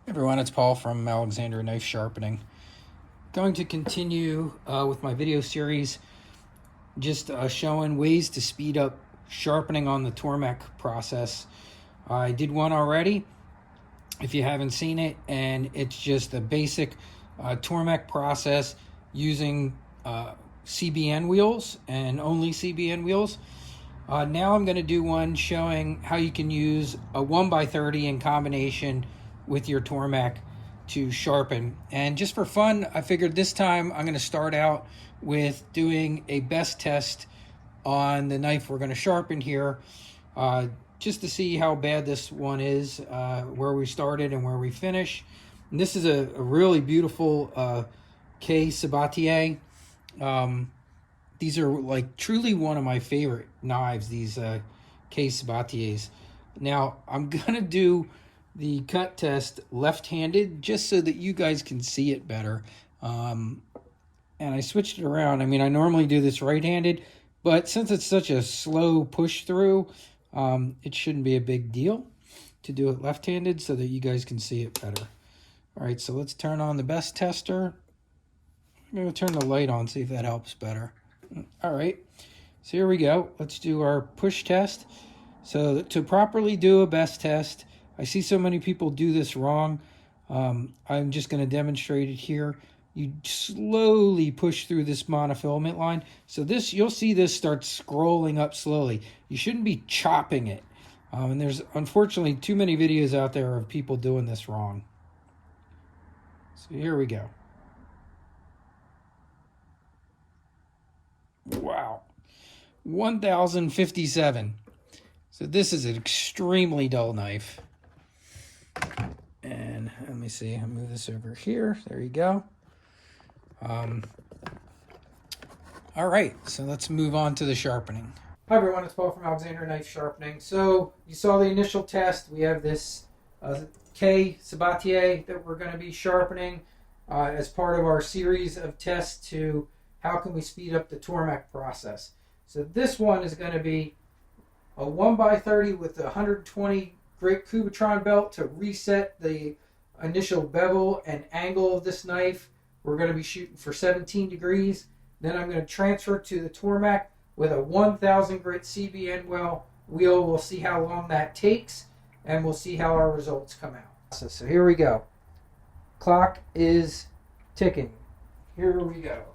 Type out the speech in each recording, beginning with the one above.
Everyone, it's Paul from Alexander Knife Sharpening. Going to continue with my video series, just showing ways to speed up sharpening on the Tormek process. I did one already, if you haven't seen it, and it's just a basic Tormek process using CBN wheels and only CBN wheels. Now I'm going to do one showing how you can use a 1x30 in combination with your Tormek to sharpen. And just for fun, I figured this time I'm going to start out with doing a best test on the knife we're going to sharpen here, just to see how bad this one is, where we started and where we finish. And this is a really beautiful K Sabatier. These are like truly one of my favorite knives, these K Sabatiers. Now I'm gonna do the cut test left-handed just so that you guys can see it better. And I switched it around. I mean, I normally do this right-handed, but since it's such a slow push through, it shouldn't be a big deal to do it left-handed so that you guys can see it better. All right, so let's turn on the best tester. I'm gonna turn the light on, see if that helps better. All right, so here we go. Let's do our push test. So to properly do a best test, I see so many people do this wrong. I'm just going to demonstrate it here. You slowly push through this monofilament line. So this, you'll see this start scrolling up slowly. You shouldn't be chopping it. And there's unfortunately too many videos out there of people doing this wrong. So here we go. Wow, 1057. So this is an extremely dull knife. And let me see, I'll move this over here. There you go. All right, so let's move on to the sharpening. Hi everyone, it's Paul from Alexander Knife Sharpening. So you saw the initial test. We have this K Sabatier that we're going to be sharpening as part of our series of tests to how can we speed up the Tormek process. So this one is going to be a 1x30 with a 120 grit Cubitron belt to reset the initial bevel and angle of this knife. We're going to be shooting for 17 degrees. Then I'm going to transfer to the Tormek with a 1000 grit CBN wheel. We'll see how long that takes, and we'll see how our results come out. So here we go. Clock is ticking. Here we go.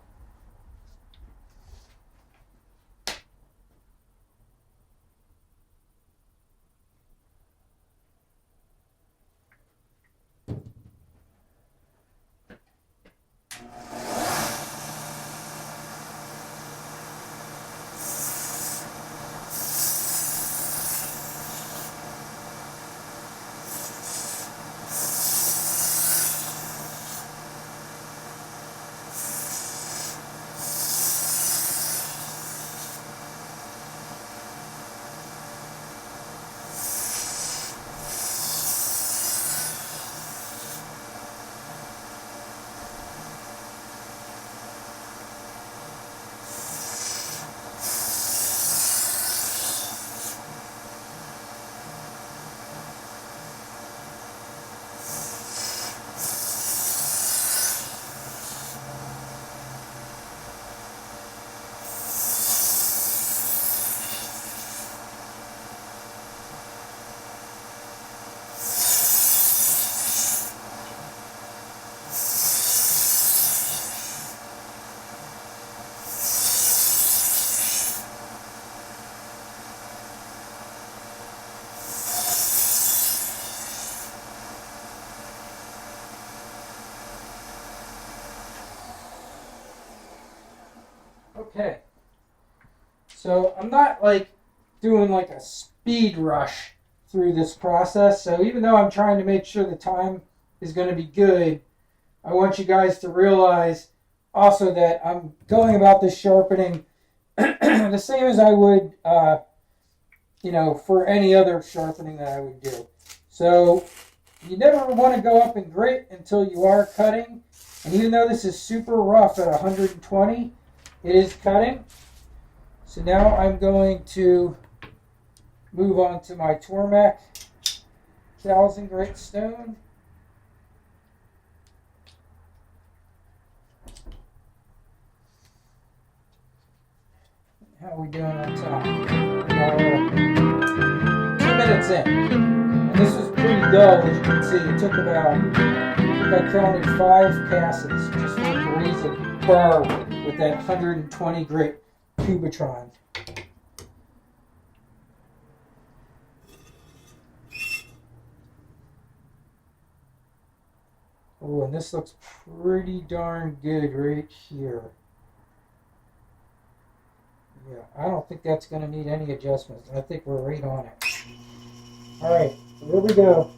Okay, so I'm not like doing like a speed rush through this process. So even though I'm trying to make sure the time is going to be good, I want you guys to realize also that I'm going about this sharpening the same as I would, for any other sharpening that I would do. So you never want to go up in grit until you are cutting. And even though this is super rough at 120, it is cutting. So now I'm going to move on to my Tormek 1000 grit stone. How are we doing on time? About 2 minutes in. And this was pretty dull, as you can see. It took about, I counted 5 passes just for it to raise a burr with that 120 grit Cubitron. Oh, and this looks pretty darn good right here. Yeah, I don't think that's going to need any adjustments. I think we're right on it. All right, so here we go.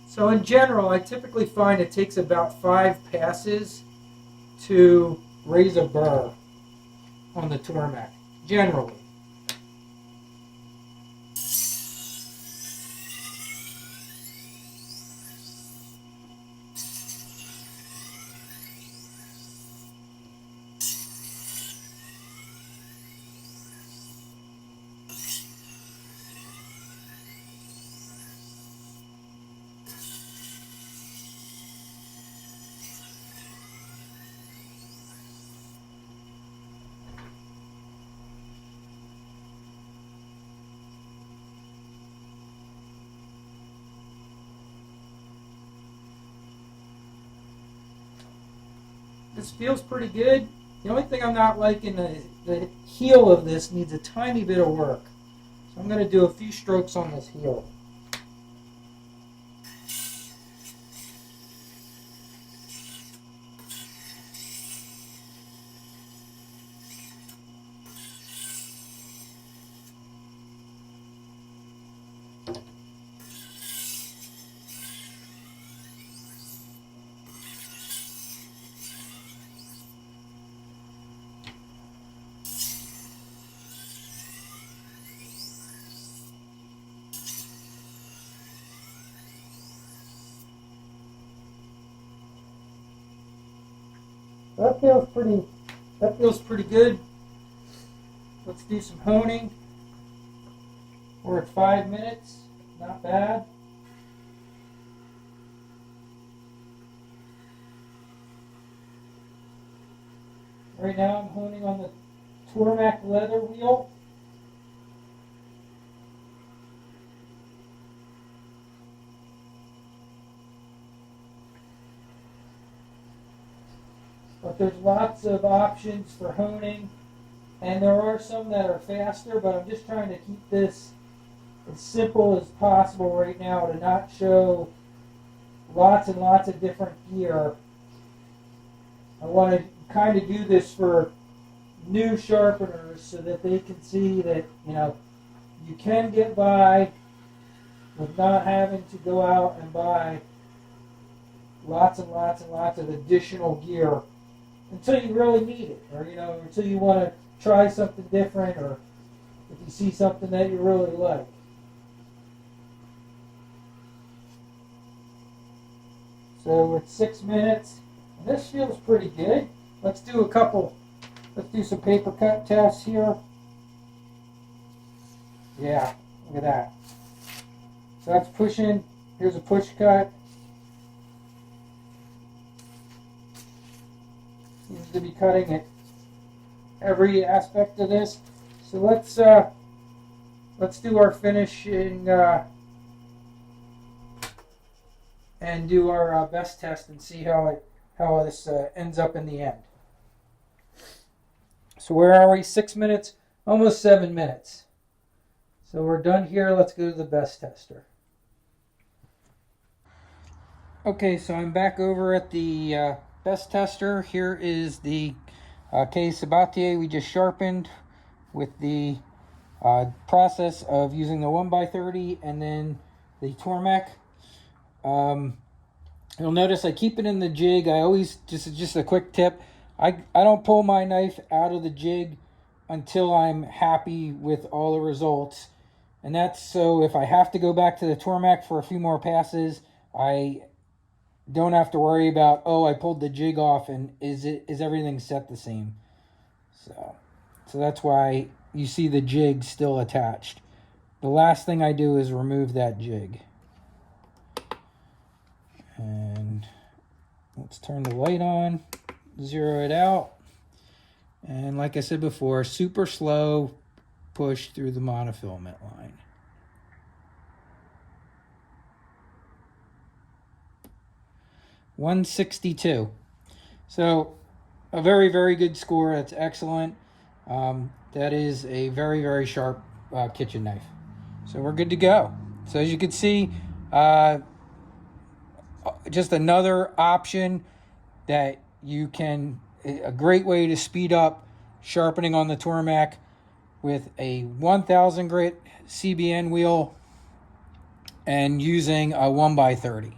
So in general, I typically find it takes about 5 passes to raise a burr on the Tormek, generally. This feels pretty good. The only thing I'm not liking, the heel of this needs a tiny bit of work. So I'm going to do a few strokes on this heel. That feels pretty good. Let's do some honing. We're at 5 minutes. Not bad. Right now I'm honing on the Tormek leather wheel. But there's lots of options for honing, and there are some that are faster, but I'm just trying to keep this as simple as possible right now to not show lots and lots of different gear. I want to kind of do this for new sharpeners so that they can see that, you can get by with not having to go out and buy lots and lots and lots of additional gear until you really need it, or until you want to try something different, or if you see something that you really like. So we're at 6 minutes, and this feels pretty good. Let's do some paper cut tests here. Yeah, look at that. So that's pushing. Here's a push cut. Seems to be cutting at every aspect of this. So let's do our finishing and do our best test and see how this ends up in the end. So where are we? 6 minutes, almost 7 minutes. So we're done here. Let's go to the best tester. Okay, so I'm back over at the best tester. Here is the K Sabatier we just sharpened with the process of using the 1x30 and then the Tormek. You'll notice I keep it in the jig. I always, just a quick tip, I don't pull my knife out of the jig until I'm happy with all the results. And that's so if I have to go back to the Tormek for a few more passes, I don't have to worry about, oh, I pulled the jig off and is everything set the same. So that's why you see the jig still attached. The last thing I do is remove that jig. And let's turn the light on, zero it out. And like I said before, super slow push through the monofilament line. .162. So a very, very good score. That's excellent. That is a very, very sharp kitchen knife. So we're good to go. So as you can see, just another option that you can, a great way to speed up sharpening on the Tormek with a 1000 grit CBN wheel and using a 1x30.